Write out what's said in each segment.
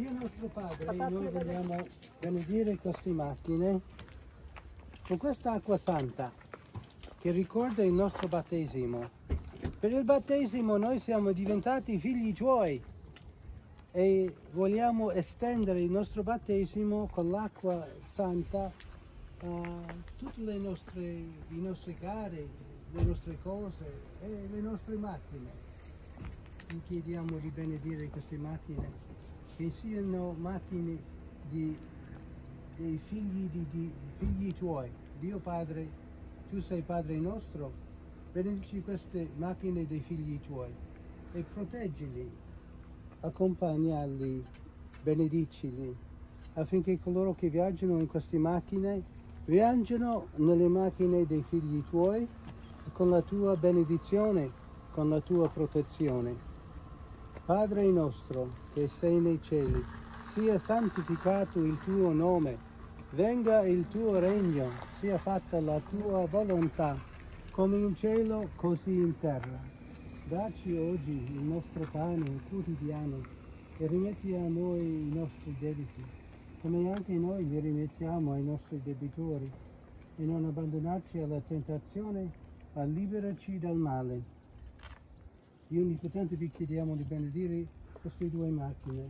Dio nostro Padre, noi vogliamo benedire queste macchine con questa acqua santa che ricorda il nostro battesimo. Per il battesimo noi siamo diventati figli tuoi e vogliamo estendere il nostro battesimo con l'acqua santa a tutte i nostri cari, le nostre cose e le nostre macchine. Ti chiediamo di benedire queste macchine, che siano macchine dei figli tuoi. Dio Padre, tu sei Padre nostro, benedici queste macchine dei figli tuoi e proteggili, accompagnali, benedicili, affinché coloro che viaggiano in queste macchine viaggiano nelle macchine dei figli tuoi con la tua benedizione, con la tua protezione. Padre nostro che sei nei cieli, sia santificato il tuo nome, venga il tuo regno, sia fatta la tua volontà, come in cielo così in terra. Dacci oggi il nostro pane quotidiano e rimetti a noi i nostri debiti, come anche noi li rimettiamo ai nostri debitori, e non abbandonarci alla tentazione, ma liberaci dal male. Dio Onnipotente, vi chiediamo di benedire queste due macchine.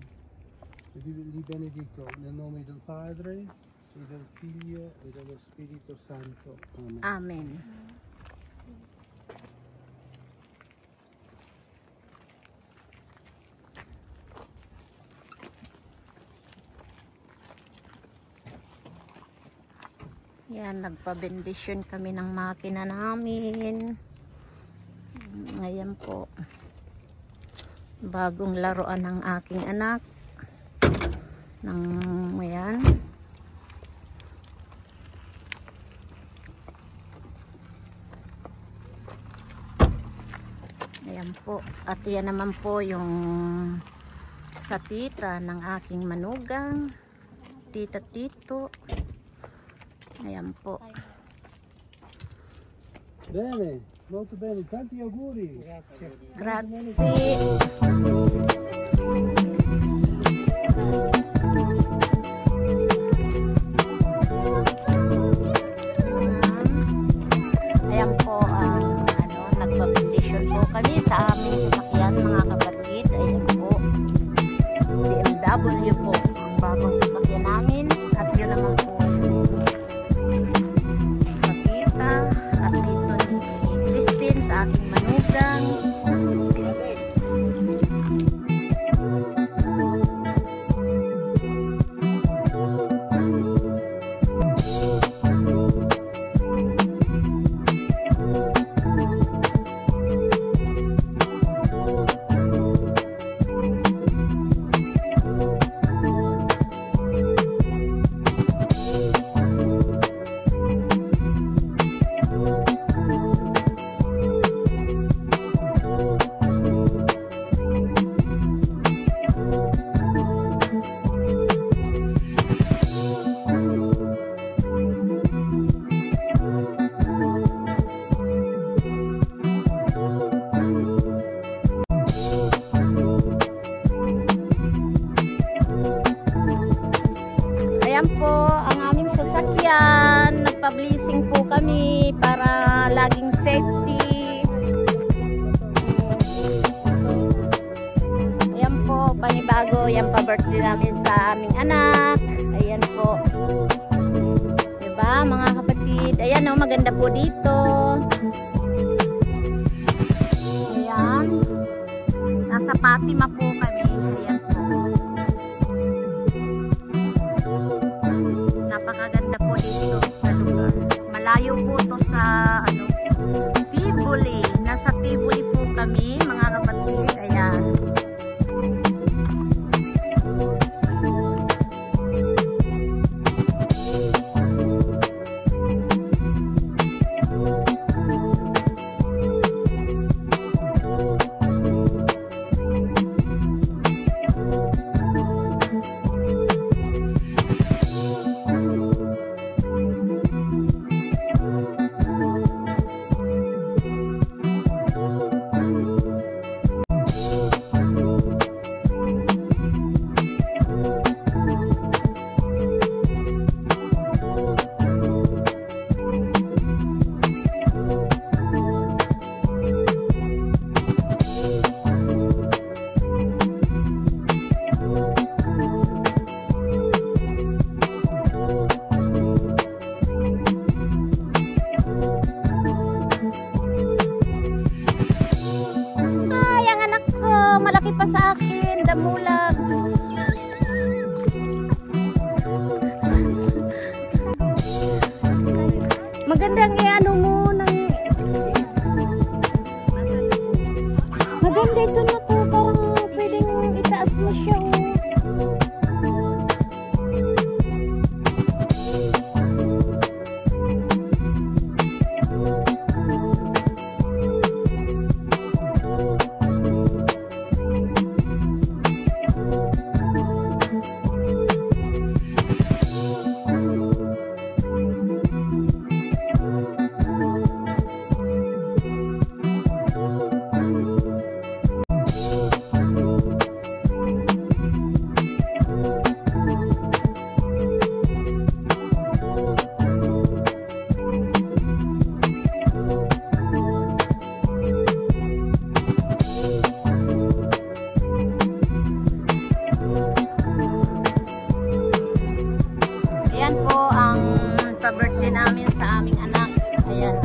Li benedico nel nome del Padre, e del Figlio e dello Spirito Santo. Amen. Amen. Yan, nagpabendisyon kami ng makina namin. Ngayon po, bagong laruan ng aking anak. Ayan. Ayan po. At yan naman po yung sa tita ng aking manugang. Tita Tito. Ayan po. Bene, molto bene, tanti auguri. Grazie. Grazie. Ayan po ang nagpapendisyon po kami sa aming sasakyan, mga kapatid. Ayan po. BMW po ang bagong sasakyan namin. At yun naman po sa tita at dito ni Christine sa aking manugang. Ayan po ang aming sasakyan. Nagpa-blessing po kami para laging safety. Ayan po, panibago. Yan pa birthday namin sa aming anak. Ayan po. Diba mga kapatid? Ayan o, maganda po dito. Ayan. Nasa Fatima po kami. Ayan po. Napakaganda po dito sa lugar. Malayo po to sa Tivoli. Nasa Tivoli po kami, mga kapatid. Ayan. damulag. Magandang i-ano mo ng... Maganda ito na to. Parang pwedeng itaas mo siya. Ayan po ang pa-birthday namin sa aming anak. Ayan.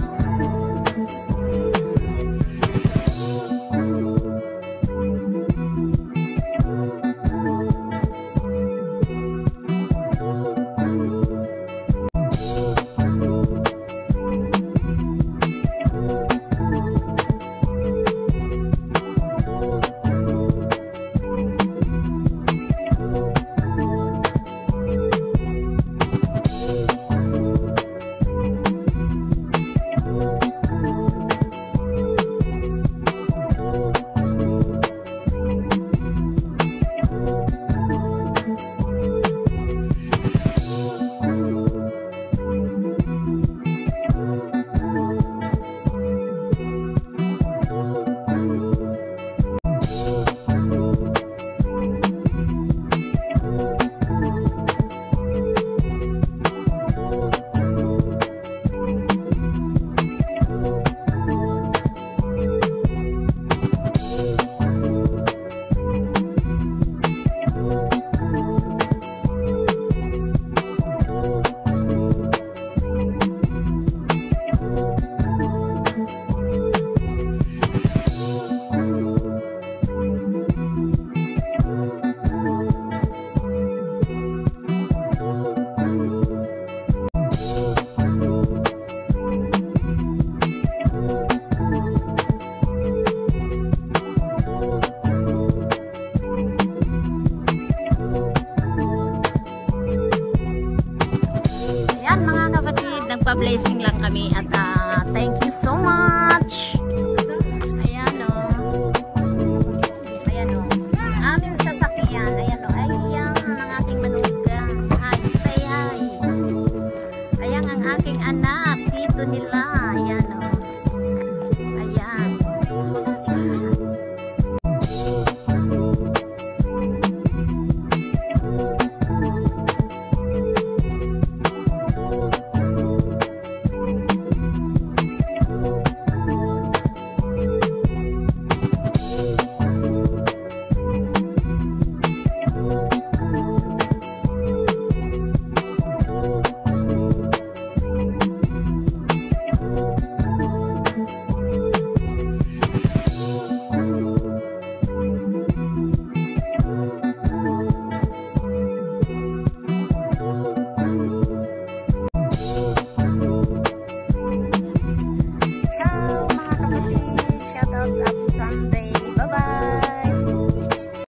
Blessing lang kami at thank you so much.